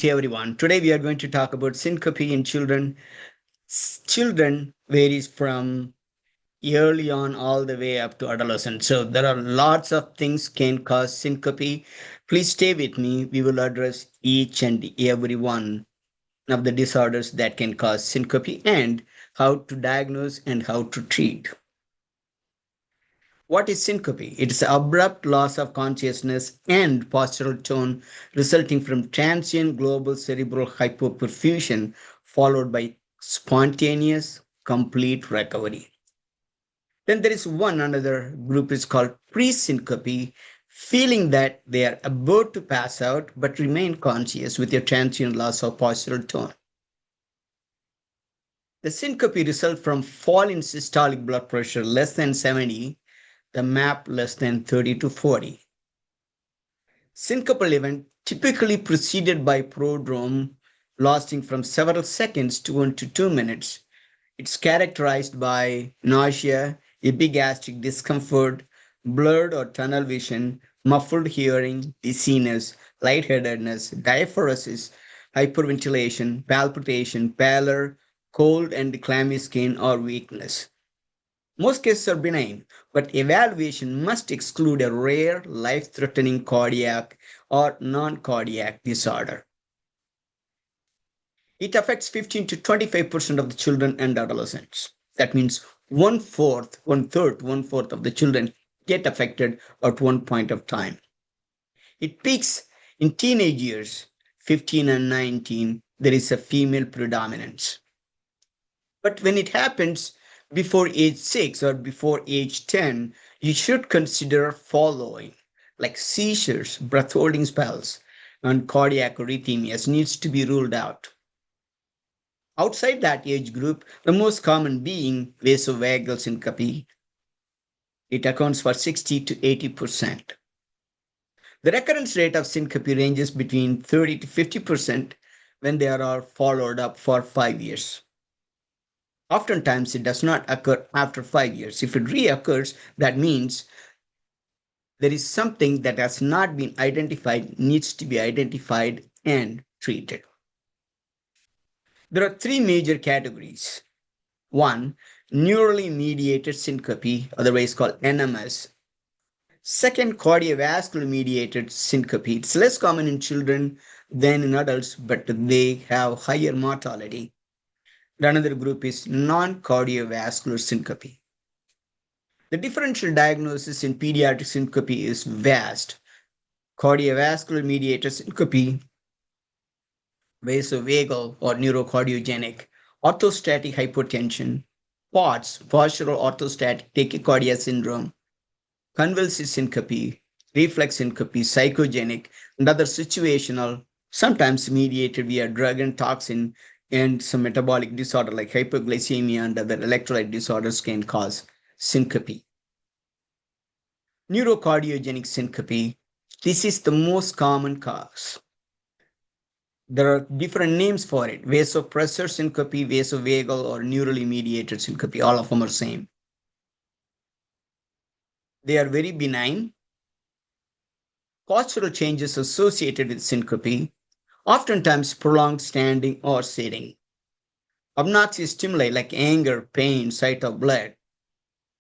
to everyone. Today we are going to talk about syncope in children. Children varies from early on all the way up to adolescence. So there are lots of things can cause syncope. Please stay with me. We will address each and every one of the disorders that can cause syncope and how to diagnose and how to treat. What is syncope? It is abrupt loss of consciousness and postural tone resulting from transient global cerebral hypoperfusion followed by spontaneous complete recovery. Then there is one another group is called pre-syncope, feeling that they are about to pass out but remain conscious with a transient loss of postural tone. The syncope result from fall in systolic blood pressure less than 70, the MAP less than 30 to 40. Syncopal event typically preceded by prodrome lasting from several seconds to 1 to 2 minutes. It's characterized by nausea, epigastric discomfort, blurred or tunnel vision, muffled hearing, dizziness, lightheadedness, diaphoresis, hyperventilation, palpitation, pallor, cold and clammy skin or weakness. Most cases are benign, but evaluation must exclude a rare, life-threatening cardiac or non-cardiac disorder. It affects 15 to 25% of the children and adolescents. That means one-fourth of the children get affected at one point of time. It peaks in teenage years, 15 and 19, there is a female predominance. But when it happens before age 6 or before age 10, you should consider following, like seizures, breath holding spells, and cardiac arrhythmias needs to be ruled out. Outside that age group, the most common being vasovagal syncope. It accounts for 60 to 80%. The recurrence rate of syncope ranges between 30 to 50% when they are all followed up for 5 years. Oftentimes, it does not occur after 5 years. If it reoccurs, that means there is something that has not been identified, needs to be identified and treated. There are three major categories. One, neurally mediated syncope, otherwise called NMS. Second, cardiovascular mediated syncope. It's less common in children than in adults, but they have higher mortality. Another group is non-cardiovascular syncope. The differential diagnosis in pediatric syncope is vast. Cardiovascular mediated syncope, vasovagal or neurocardiogenic, orthostatic hypotension, POTS, postural orthostatic tachycardia syndrome, convulsive syncope, reflex syncope, psychogenic, and other situational, sometimes mediated via drug and toxin, and some metabolic disorder like hypoglycemia and other electrolyte disorders can cause syncope. Neurocardiogenic syncope, this is the most common cause. There are different names for it: vasopressor syncope, vasovagal, or neurally mediated syncope. All of them are same. They are very benign. Postural changes associated with syncope, oftentimes prolonged standing or sitting. Obnoxious stimuli like anger, pain, sight of blood,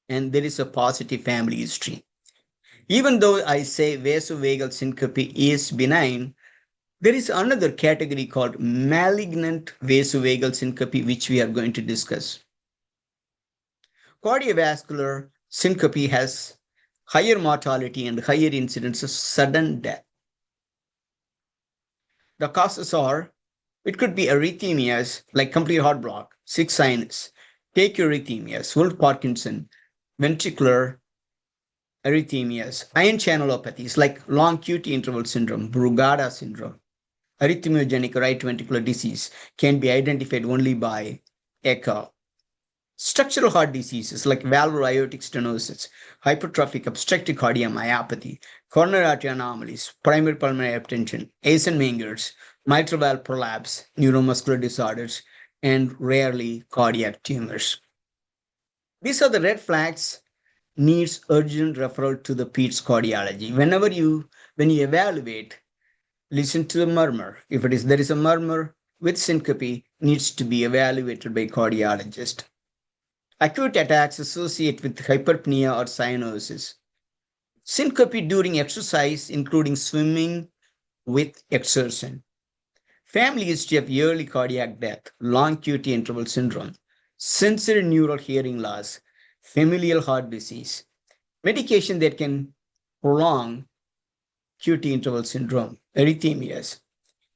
and there is a positive family history. Even though I say vasovagal syncope is benign, there is another category called malignant vasovagal syncope, which we are going to discuss. Cardiovascular syncope has higher mortality and higher incidence of sudden death. The causes are, it could be arrhythmias like complete heart block, sick sinus, tachyarrhythmias, Wolff Parkinson, ventricular arrhythmias, ion channelopathies like long QT interval syndrome, Brugada syndrome, arrhythmogenic right ventricular disease can be identified only by echo. Structural heart diseases like valvular aortic stenosis, hypertrophic obstructive cardiomyopathy, coronary artery anomalies, primary pulmonary hypertension, Eisenmengers, mitral valve prolapse, neuromuscular disorders, and rarely cardiac tumors. These are the red flags, needs urgent referral to the peds cardiology. When you evaluate, Listen to the murmur. If there is a murmur with syncope, needs to be evaluated by cardiologist. Acute attacks associate with hyperpnea or cyanosis. Syncope during exercise, including swimming with exertion. Family history of early cardiac death, long QT interval syndrome, sensory neural hearing loss, familial heart disease, medication that can prolong QT interval syndrome, arrhythmias,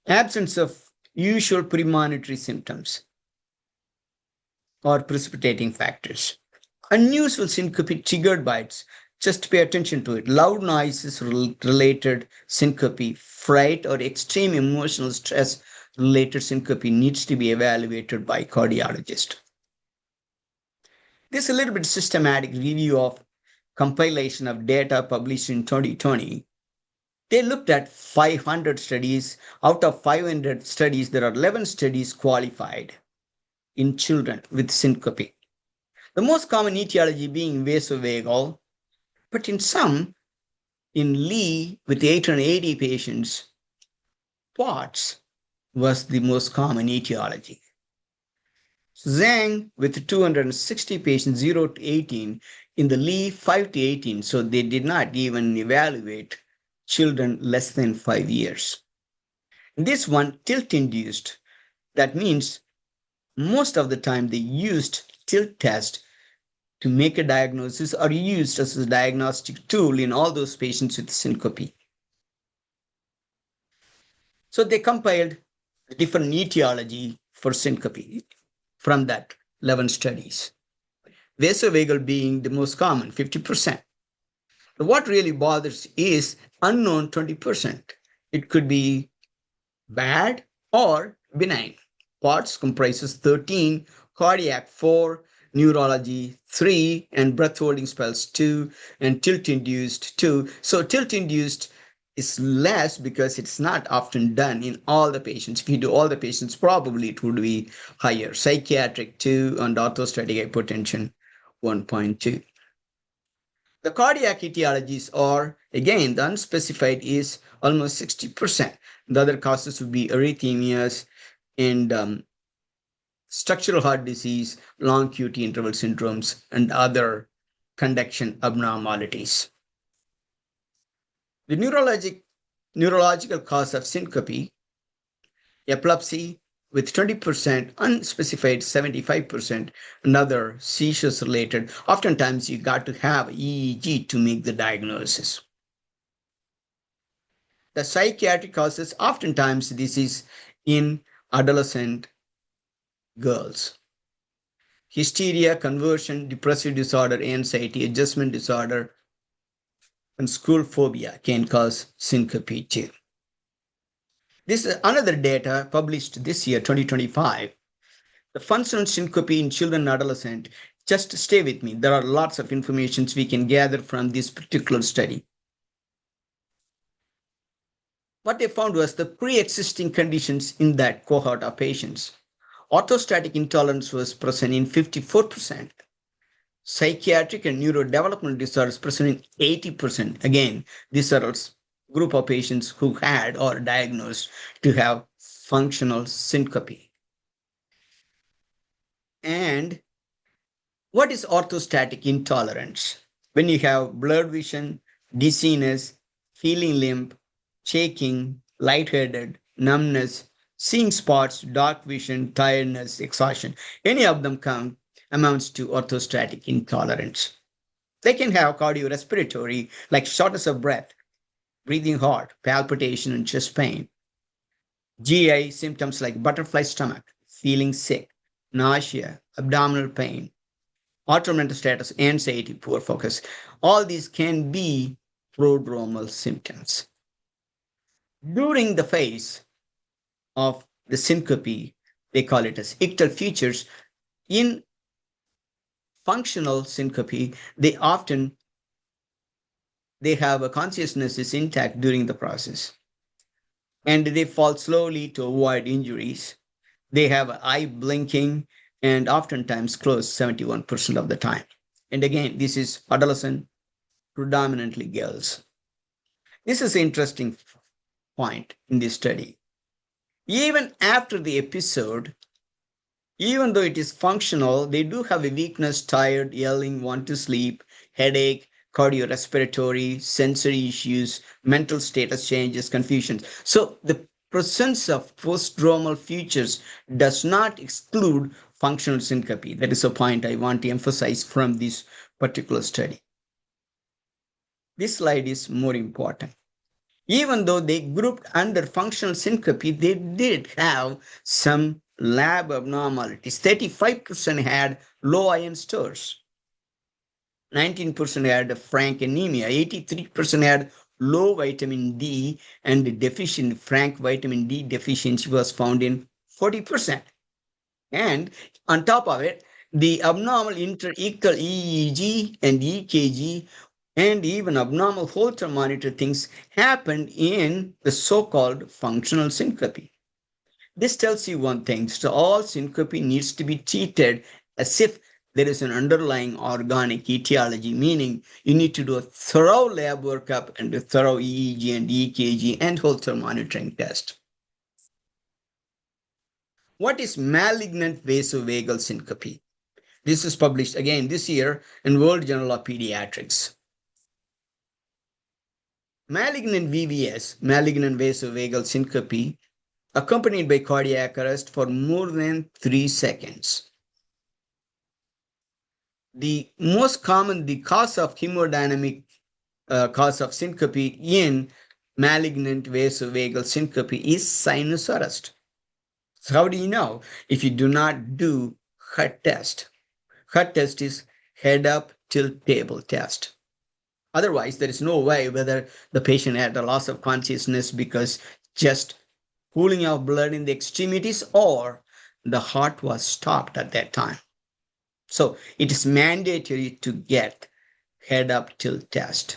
absence of usual premonitory symptoms or precipitating factors. Unusual syncope triggered by it, just pay attention to it. Loud noises related syncope, fright or extreme emotional stress related syncope needs to be evaluated by cardiologist. This is a little bit systematic review of compilation of data published in 2020. They looked at 500 studies. Out of 500 studies, there are 11 studies qualified in children with syncope. The most common etiology being vasovagal, but in some, in Lee with 880 patients, POTS was the most common etiology. Zhang with 260 patients, 0 to 18, in the Lee 5 to 18, so they did not even evaluate children less than 5 years. This one tilt-induced. That means most of the time they used tilt test to make a diagnosis or used as a diagnostic tool in all those patients with syncope. So they compiled a different etiology for syncope from that 11 studies. Vasovagal being the most common, 50%. But what really bothers is unknown 20%. It could be bad or benign. POTS comprises 13, cardiac 4, neurology 3, and breath holding spells 2, and tilt-induced 2. So tilt-induced is less because it's not often done in all the patients. If you do all the patients, probably it would be higher. Psychiatric 2 and orthostatic hypotension 1.2. The cardiac etiologies are, again, the unspecified is almost 60%. The other causes would be arrhythmias and structural heart disease, long QT interval syndromes, and other conduction abnormalities. The neurological cause of syncope, epilepsy with 20%, unspecified 75%, and other seizures related. Oftentimes you got to have EEG to make the diagnosis. The psychiatric causes, oftentimes this is in adolescent girls. Hysteria, conversion, depressive disorder, anxiety, adjustment disorder, and school phobia can cause syncope too. This is another data published this year, 2025. The functional syncope in children and adolescents. Just stay with me. There are lots of information we can gather from this particular study. What they found was the pre-existing conditions in that cohort of patients. Orthostatic intolerance was present in 54%. Psychiatric and neurodevelopmental disorders present in 80%. Again, these are a group of patients who had or diagnosed to have functional syncope. And what is orthostatic intolerance? When you have blurred vision, dizziness, feeling limp, shaking, lightheaded, numbness, seeing spots, dark vision, tiredness, exhaustion, any of them amounts to orthostatic intolerance. They can have cardiorespiratory, like shortness of breath, breathing hard, palpitation, and chest pain. GI symptoms like butterfly stomach, feeling sick, nausea, abdominal pain, automental status, anxiety, poor focus. All these can be prodromal symptoms. During the phase of the syncope, they call it as ictal features. In functional syncope, they have a consciousness is intact during the process. And they fall slowly to avoid injuries. They have eye blinking and oftentimes close 71% of the time. And again, this is adolescent, predominantly girls. This is interesting. point in this study. Even after the episode, even though it is functional, they do have a weakness, tired, yelling, want to sleep, headache, cardiorespiratory, sensory issues, mental status changes, confusion. So the presence of postdromal features does not exclude functional syncope. That is a point I want to emphasize from this particular study. This slide is more important. Even though they grouped under functional syncope, they did have some lab abnormalities. 35% had low iron stores. 19% had frank anemia. 83% had low vitamin D, and deficient frank vitamin D deficiency was found in 40%. And on top of it, the abnormal interequal EEG and EKG and even abnormal Holter monitor things happened in the so-called functional syncope. This tells you one thing. So all syncope needs to be treated as if there is an underlying organic etiology, meaning you need to do a thorough lab workup and a thorough EEG and EKG and Holter monitoring test. What is malignant vasovagal syncope? This is published again this year in World Journal of Pediatrics. Malignant VVS, malignant vasovagal syncope, accompanied by cardiac arrest for more than 3 seconds. The most common, the cause of hemodynamic cause of syncope in malignant vasovagal syncope is sinus arrest. So how do you know? If you do not do HUT test. HUT test is head up tilt table test. Otherwise, there is no way whether the patient had a loss of consciousness because just pooling of blood in the extremities or the heart was stopped at that time. So it is mandatory to get head up tilt test.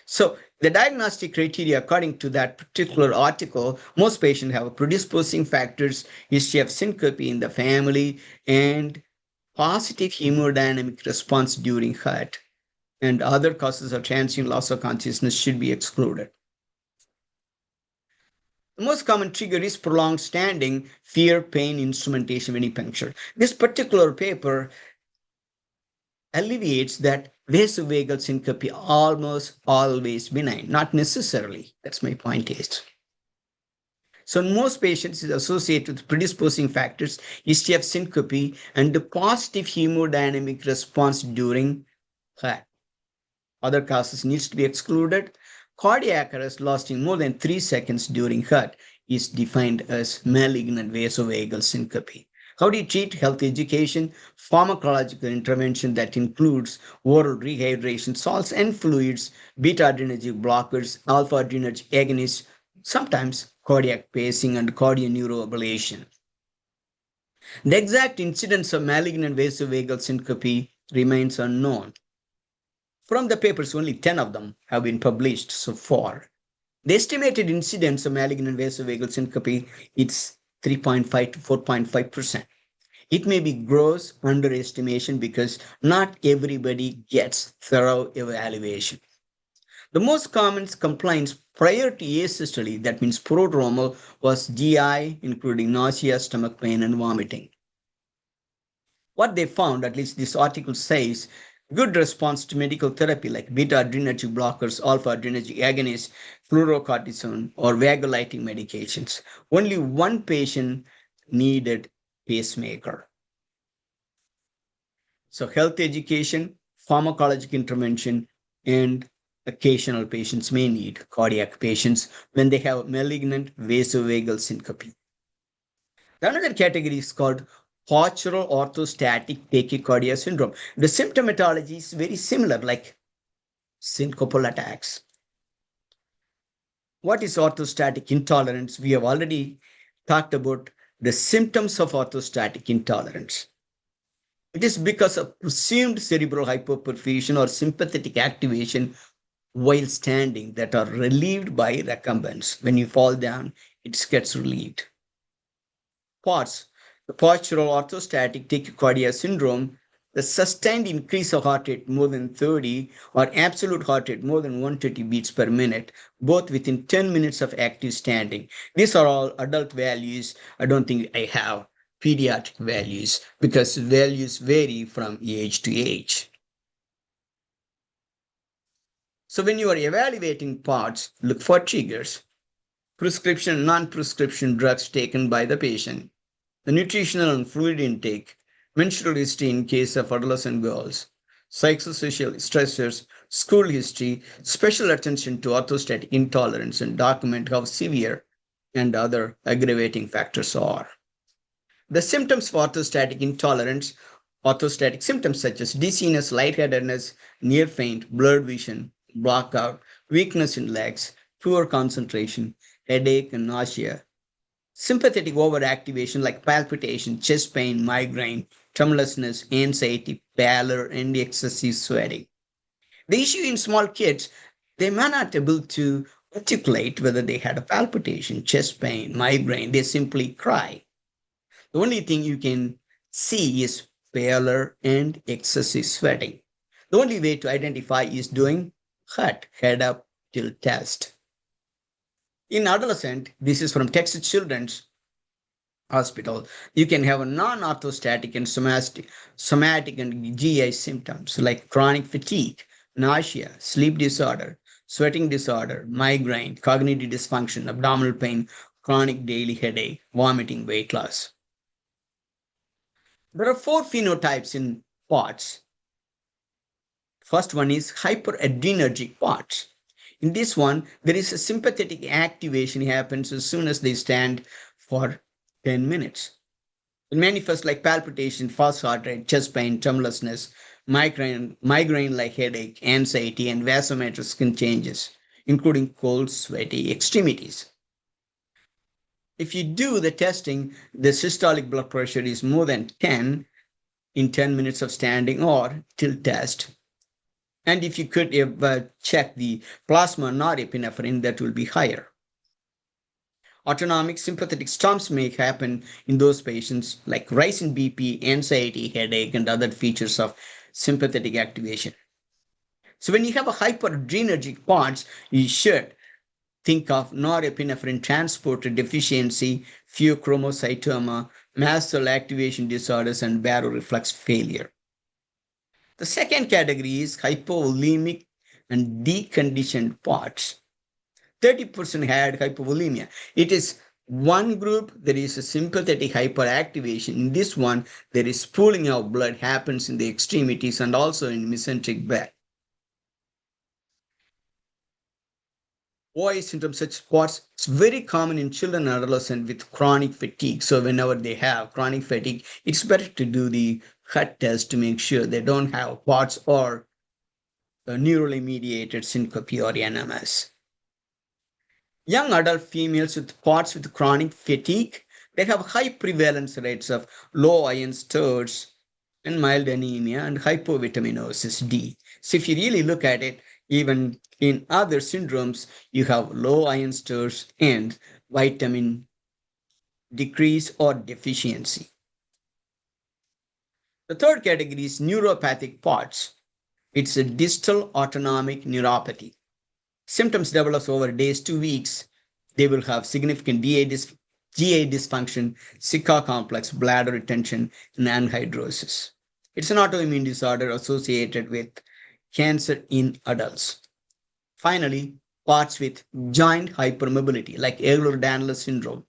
So the diagnostic criteria, according to that particular article, most patients have predisposing factors, history of syncope in the family, and positive hemodynamic response during HUT. And other causes of transient loss of consciousness should be excluded. The most common trigger is prolonged standing, fear, pain, instrumentation, venipuncture. This particular paper alleviates that vasovagal syncope almost always benign, not necessarily. That's my point is. So in most patients is associated with predisposing factors, history of syncope, and the positive hemodynamic response during HUT. Other causes needs to be excluded. Cardiac arrest lasting more than 3 seconds during HUT is defined as malignant vasovagal syncope. How do you treat? Health education, pharmacological intervention that includes oral rehydration, salts and fluids, beta-adrenergic blockers, alpha-adrenergic agonists, sometimes cardiac pacing and cardioneuroablation. The exact incidence of malignant vasovagal syncope remains unknown. From the papers, only 10 of them have been published so far. The estimated incidence of malignant vasovagal syncope is 3.5 to 4.5%. It may be gross underestimation because not everybody gets thorough evaluation. The most common complaints prior to asystole, that means prodromal, was GI, including nausea, stomach pain, and vomiting. What they found, at least this article says, good response to medical therapy like beta-adrenergic blockers, alpha-adrenergic agonists, fluorocortisone, or vagal-lighting medications. Only one patient needed pacemaker. So health education, pharmacologic intervention, and occasional patients may need cardiac patients when they have malignant vasovagal syncope. Another category is called postural orthostatic tachycardia syndrome. The symptomatology is very similar, like syncopal attacks. What is orthostatic intolerance? We have already talked about the symptoms of orthostatic intolerance. It is because of presumed cerebral hypoperfusion or sympathetic activation while standing that are relieved by recumbence. When you fall down, it gets relieved. POTS, the postural orthostatic tachycardia syndrome, The sustained increase of heart rate more than 30 or absolute heart rate more than 130 beats per minute, both within 10 minutes of active standing. These are all adult values. I don't think I have pediatric values because values vary from age to age. So when you are evaluating POTS, look for triggers. Prescription and non-prescription drugs taken by the patient, the nutritional and fluid intake, menstrual history in case of adolescent girls, psychosocial stressors, school history, special attention to orthostatic intolerance, and document how severe and other aggravating factors are. The symptoms for orthostatic intolerance, orthostatic symptoms such as dizziness, lightheadedness, near faint, blurred vision, blackout, weakness in legs, poor concentration, headache, and nausea. Sympathetic overactivation like palpitation, chest pain, migraine, tremulousness, anxiety, pallor, and excessive sweating. The issue in small kids, they may not be able to articulate whether they had a palpitation, chest pain, migraine. They simply cry. The only thing you can see is pallor and excessive sweating. The only way to identify is doing head up tilt test. In adolescent, this is from Texas Children's Hospital, you can have a non-orthostatic and somatic and GI symptoms like chronic fatigue, nausea, sleep disorder, sweating disorder, migraine, cognitive dysfunction, abdominal pain, chronic daily headache, vomiting, weight loss. There are 4 phenotypes in POTS. First one is hyperadrenergic POTS. In this one, there is a sympathetic activation happens as soon as they stand for 10 minutes. It manifests like palpitation, fast heart rate, chest pain, tremulousness, migraine-like headache, anxiety, and vasometric skin changes, including cold, sweaty extremities. If you do the testing, the systolic blood pressure is more than 10 in 10 minutes of standing or tilt test. And if you could check the plasma norepinephrine, that will be higher. Autonomic sympathetic storms may happen in those patients like rise in BP, anxiety, headache, and other features of sympathetic activation. So when you have a hyperadrenergic POTS, you should think of norepinephrine transporter deficiency, pheochromocytoma, mast cell activation disorders, and baroreflex failure. The second category is hypovolemic and deconditioned POTS. 30% had hypovolemia. It is one group, there is a sympathetic hyperactivation. In this one, there is pooling of blood happens in the extremities and also in mesenteric bed. OI symptoms such as POTS, it's very common in children and adolescents with chronic fatigue. So whenever they have chronic fatigue, it's better to do the HUT test to make sure they don't have POTS or a neurally mediated syncope or NMS. Young adult females with POTS with chronic fatigue, they have high prevalence rates of low iron stores and mild anemia and hypovitaminosis D. So if you really look at it, even in other syndromes, you have low iron stores and vitamin decrease or deficiency. The third category is neuropathic POTS. It's a distal autonomic neuropathy. Symptoms develop over days to weeks. They will have significant GA dysfunction, Sika complex, bladder retention, and anhidrosis. It's an autoimmune disorder associated with cancer in adults. Finally, POTS with joint hypermobility, like Ehlers-Danlos syndrome.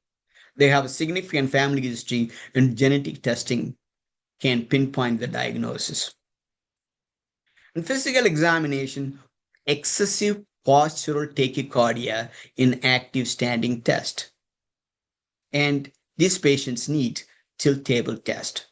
They have a significant family history, and genetic testing can pinpoint the diagnosis. In physical examination, excessive postural tachycardia in active standing test. And these patients need tilt table test.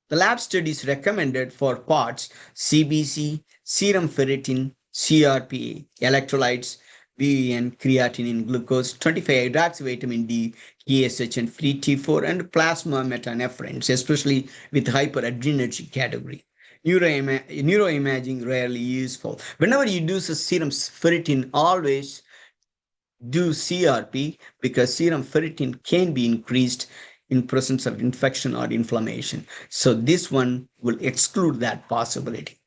The lab studies recommended for POTS, CBC, serum ferritin, CRP, electrolytes, BUN, creatinine, glucose, 25-hydroxyvitamin D, TSH, and free T4, and plasma metanephrines, especially with hyperadrenergic category. Neuroimaging rarely useful. Whenever you do serum ferritin, always do CRP because serum ferritin can be increased in presence of infection or inflammation. So this one will exclude that possibility.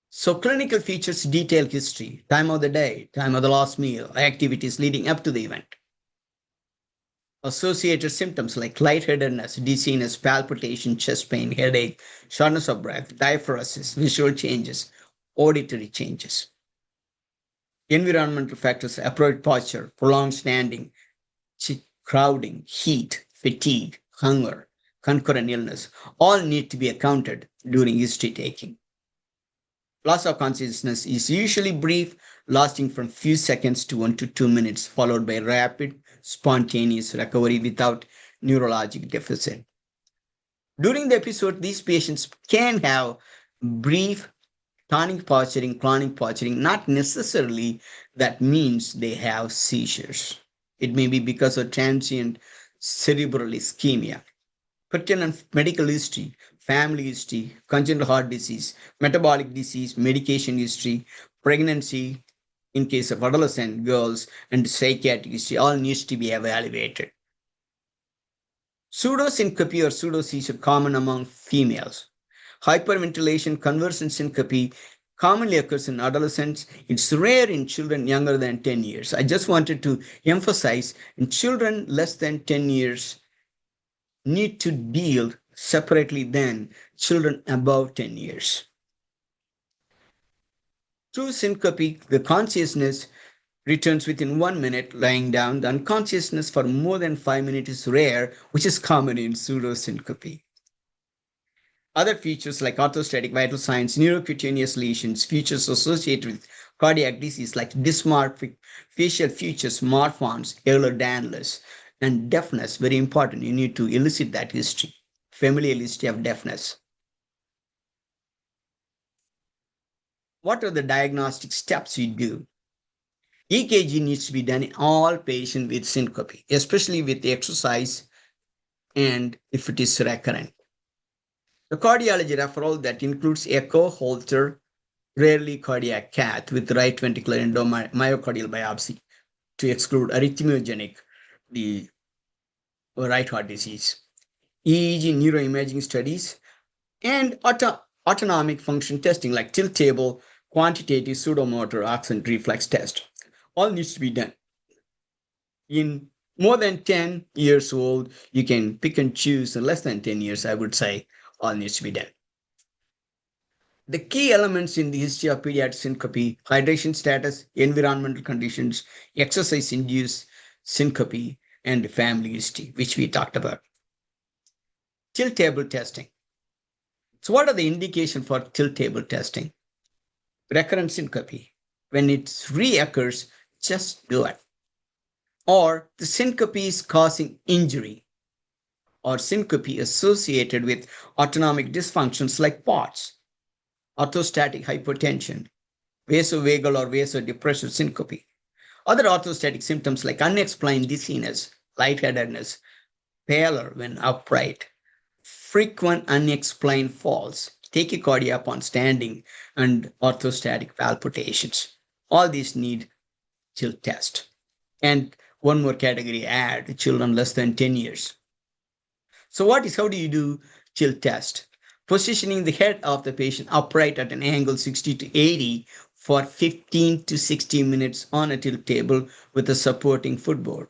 So clinical features detail history, time of the day, time of the last meal, activities leading up to the event. Associated symptoms like lightheadedness, dizziness, palpitation, chest pain, headache, shortness of breath, diaphoresis, visual changes, auditory changes. Environmental factors, upright posture, prolonged standing, crowding, heat, fatigue, hunger, concurrent illness, all need to be accounted during history taking. Loss of consciousness is usually brief, lasting from few seconds to 1 to 2 minutes, followed by rapid, spontaneous recovery without neurologic deficit. During the episode, these patients can have brief tonic posturing, clonic posturing. Not necessarily that means they have seizures. It may be because of transient cerebral ischemia. Pertinent medical history, family history, congenital heart disease, metabolic disease, medication history, pregnancy in case of adolescent girls, and psychiatric history all needs to be evaluated. Pseudosyncope or pseudoseizure common among females. Hyperventilation, conversion syncope commonly occurs in adolescents. It's rare in children younger than 10 years. I just wanted to emphasize in children less than 10 years need to deal separately than children above 10 years. True syncope, the consciousness returns within 1 minute lying down. The unconsciousness for more than 5 minutes is rare, which is common in pseudosyncope. Other features like orthostatic vital signs, neurocutaneous lesions, features associated with cardiac disease like dysmorphic facial features, morphons, Ehlers-Danlos, and deafness, very important. You need to elicit that history, familial history of deafness. What are the diagnostic steps we do? EKG needs to be done in all patients with syncope, especially with exercise and if it is recurrent. The cardiology referral that includes echo, Holter, rarely cardiac cath with right ventricular endomyocardial biopsy to exclude arrhythmogenic, the right heart disease, EEG neuroimaging studies, and autonomic function testing like tilt table, quantitative pseudomotor occent reflex test. All needs to be done. In more than 10 years old, you can pick and choose. In less than 10 years, I would say all needs to be done. The key elements in the history of pediatric syncope: hydration status, environmental conditions, exercise-induced syncope, and family history, which we talked about. Tilt table testing. So what are the indications for tilt table testing? Recurrent syncope. When it reoccurs, just do it. Or the syncope is causing injury, or syncope associated with autonomic dysfunctions like POTS, orthostatic hypotension, vasovagal or vasodepressive syncope. Other orthostatic symptoms like unexplained dizziness, lightheadedness, pallor when upright, frequent unexplained falls, tachycardia upon standing, and orthostatic palpitations. All these need tilt test. And one more category, add children less than 10 years. So how do you do tilt test? Positioning the head of the patient upright at an angle 60 to 80 for 15 to 60 minutes on a tilt table with a supporting footboard.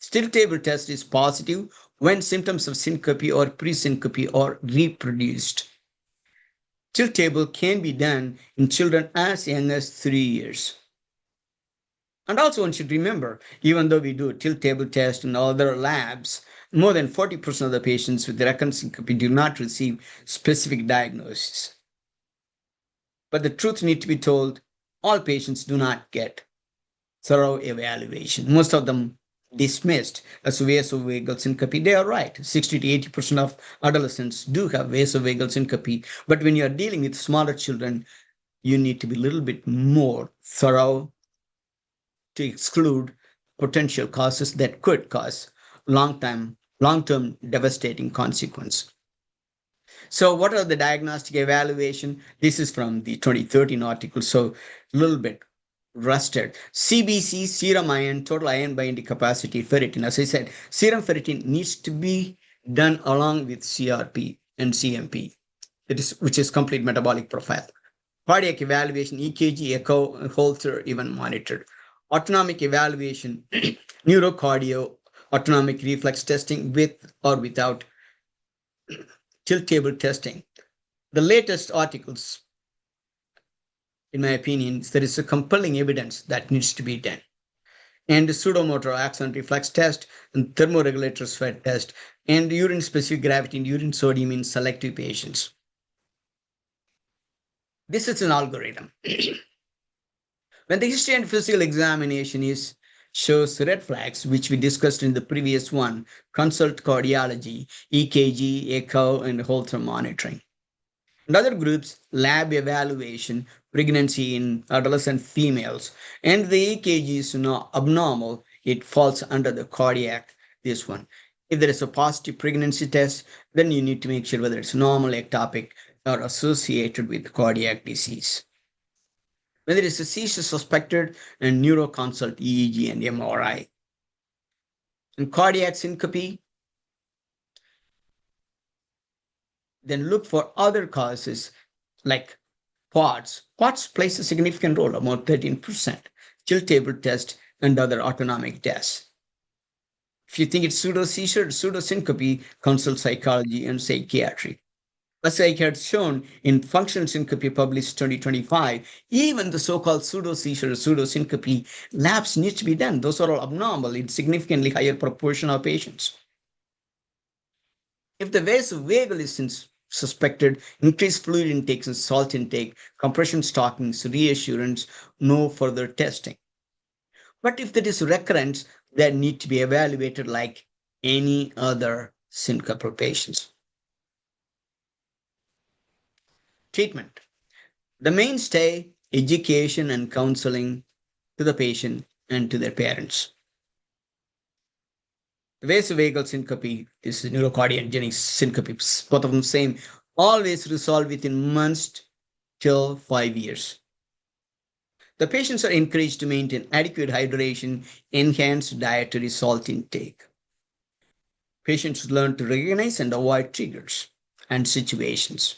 Tilt table test is positive when symptoms of syncope or pre-syncope are reproduced. Tilt table can be done in children as young as 3 years. And also one should remember, even though we do a tilt table test in other labs, more than 40% of the patients with recurrent syncope do not receive specific diagnosis. But the truth needs to be told, all patients do not get thorough evaluation. Most of them dismissed as vasovagal syncope. They are right. 60 to 80% of adolescents do have vasovagal syncope. But when you are dealing with smaller children, you need to be a little bit more thorough to exclude potential causes that could cause long-term devastating consequence. So what are the diagnostic evaluation? This is from the 2013 article, so a little bit rusted. CBC, serum iron, total iron binding capacity, ferritin. As I said, serum ferritin needs to be done along with CRP and CMP, which is complete metabolic profile. Cardiac evaluation, EKG, echo, Holter even monitored. Autonomic evaluation, neurocardio, autonomic reflex testing with or without tilt table testing. The latest articles, in my opinion, there is a compelling evidence that needs to be done. And the pseudomotor axon reflex test, and thermoregulator sweat test, and urine specific gravity and urine sodium in selective patients. This is an algorithm. When the history and physical examination shows red flags, which we discussed in the previous one, consult cardiology, EKG, echo, and Holter monitoring. In other groups, lab evaluation, pregnancy in adolescent females, and the EKG is abnormal, it falls under the cardiac, this one. If there is a positive pregnancy test, then you need to make sure whether it's normal, ectopic, or associated with cardiac disease. When there is a seizure suspected, and neuroconsult EEG and MRI. In cardiac syncope, then look for other causes like POTS. POTS plays a significant role, about 13%. Tilt table test and other autonomic tests. If you think it's pseudo-seizure, pseudo-syncope, consult psychology and psychiatry. As I had shown in Functional Syncope published 2025, even the so-called pseudo-seizure, pseudo-syncope labs need to be done. Those are all abnormal in significantly higher proportion of patients. If the vasovagal is suspected, increased fluid intake and salt intake, compression stockings, reassurance, no further testing. But if there is recurrence, they need to be evaluated like any other syncopal patients. Treatment. The mainstay, education and counseling to the patient and to their parents. The vasovagal syncope is neurocardiogenic syncope. Both of them same. Always resolve within months till 5 years. The patients are encouraged to maintain adequate hydration, enhance dietary salt intake. Patients learn to recognize and avoid triggers and situations.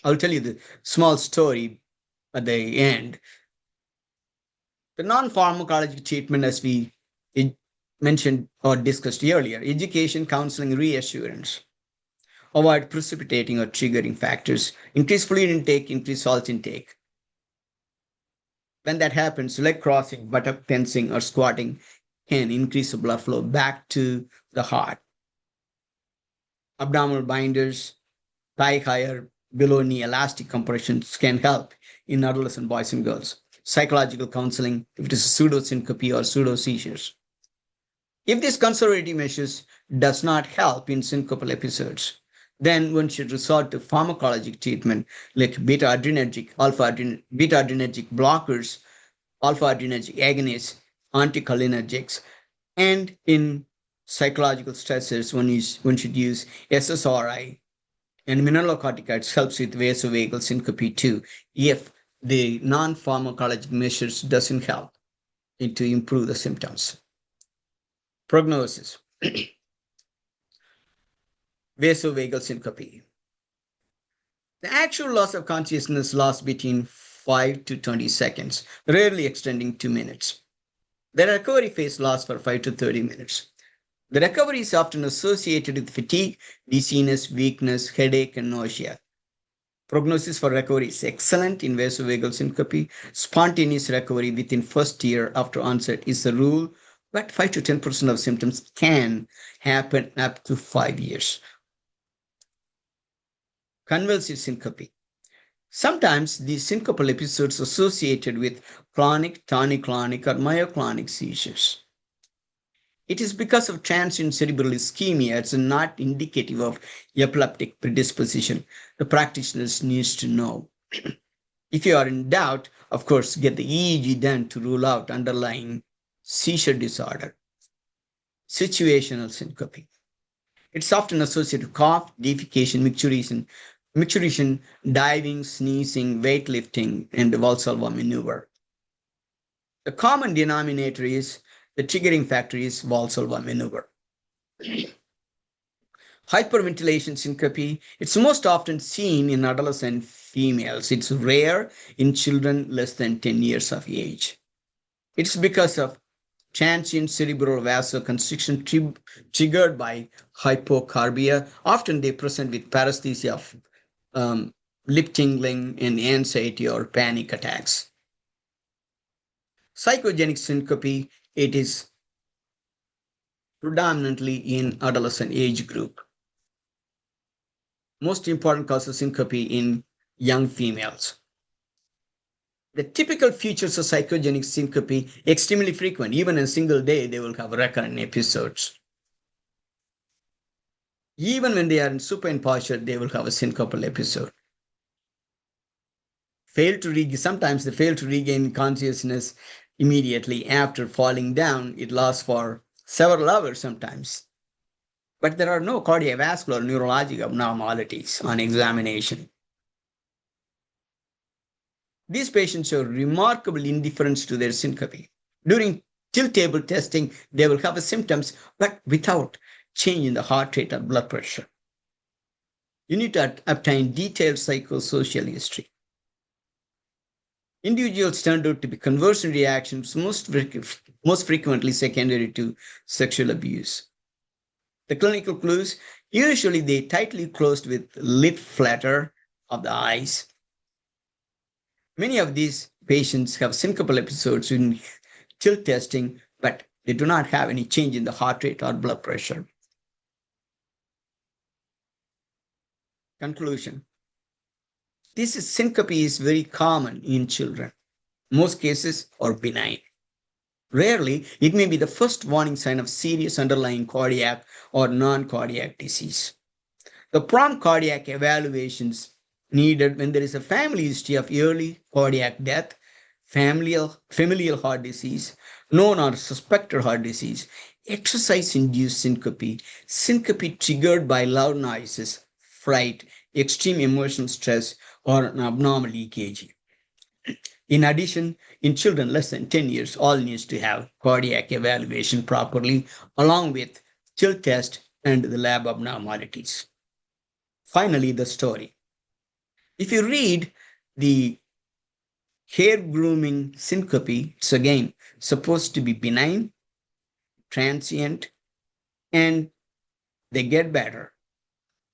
I'll tell you the small story at the end. The non-pharmacologic treatment, as we mentioned or discussed earlier, education, counseling, reassurance. Avoid precipitating or triggering factors. Increase fluid intake, increase salt intake. When that happens, leg crossing, buttock tensing, or squatting can increase the blood flow back to the heart. Abdominal binders, thigh higher, below knee elastic compressions can help in adolescent boys and girls. Psychological counseling, if it is a pseudo-syncope or pseudo-seizures. If these conservative measures does not help in syncopal episodes, then one should resort to pharmacologic treatment like beta-adrenergic blockers, alpha-adrenergic agonists, anticholinergics, and in psychological stressors, one should use SSRI, and mineralocorticoids helps with vasovagal syncope too, if the non-pharmacologic measures doesn't help to improve the symptoms. Prognosis. Vasovagal syncope. The actual loss of consciousness lasts between 5 to 20 seconds, rarely extending 2 minutes. The recovery phase lasts for 5 to 30 minutes. The recovery is often associated with fatigue, dizziness, weakness, headache, and nausea. Prognosis for recovery is excellent in vasovagal syncope. Spontaneous recovery within first year after onset is the rule, but 5 to 10% of symptoms can happen up to 5 years. Convulsive syncope. Sometimes these syncopal episodes associated with clonic, tonic-clonic, or myoclonic seizures. It is because of transient cerebral ischemia. It's not indicative of epileptic predisposition. The practitioners needs to know. If you are in doubt, of course, get the EEG done to rule out underlying seizure disorder. Situational syncope. It's often associated with cough, defecation, micturition, diving, sneezing, weightlifting, and the Valsalva maneuver. The common denominator is the triggering factor is Valsalva maneuver. Hyperventilation syncope, it's most often seen in adolescent females. It's rare in children less than 10 years of age. It's because of transient cerebral vasoconstriction triggered by hypocarbia. Often they present with paresthesia of lip tingling and anxiety or panic attacks. Psychogenic syncope, it is predominantly in adolescent age group. Most important cause of syncope in young females. The typical features of psychogenic syncope extremely frequent. Even in a single day, they will have recurrent episodes. Even when they are in supine posture, they will have a syncopal episode. Sometimes they fail to regain consciousness immediately after falling down. It lasts for several hours sometimes. But there are no cardiovascular neurologic abnormalities on examination. These patients show remarkable indifference to their syncope. During tilt table testing, they will have symptoms, but without change in the heart rate or blood pressure. You need to obtain detailed psychosocial history. Individuals turned out to be conversion reactions, most frequently secondary to sexual abuse. The clinical clues, usually they tightly closed with lid flutter of the eyes. Many of these patients have syncopal episodes in tilt testing, but they do not have any change in the heart rate or blood pressure. Conclusion. This syncope is very common in children. Most cases are benign. Rarely, it may be the first warning sign of serious underlying cardiac or non-cardiac disease. The prompt cardiac evaluations needed when there is a family history of early cardiac death, familial heart disease, known or suspected heart disease, exercise-induced syncope, syncope triggered by loud noises, fright, extreme emotional stress, or an abnormal EKG. In addition, in children less than 10 years, all needs to have cardiac evaluation properly, along with tilt test and the lab abnormalities. Finally, the story. If you read the hair grooming syncope, it's again supposed to be benign, transient, and they get better.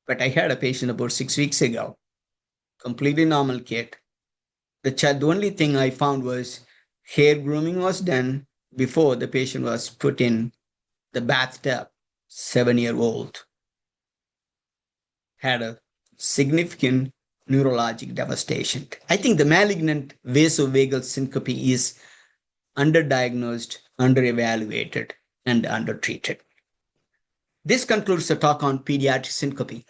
But I had a patient about 6 weeks ago, completely normal kid. The only thing I found was hair grooming was done before the patient was put in the bathtub, 7-year-old. Had a significant neurologic devastation. I think the malignant vasovagal syncope is underdiagnosed, underevaluated, and undertreated. This concludes the talk on pediatric syncope.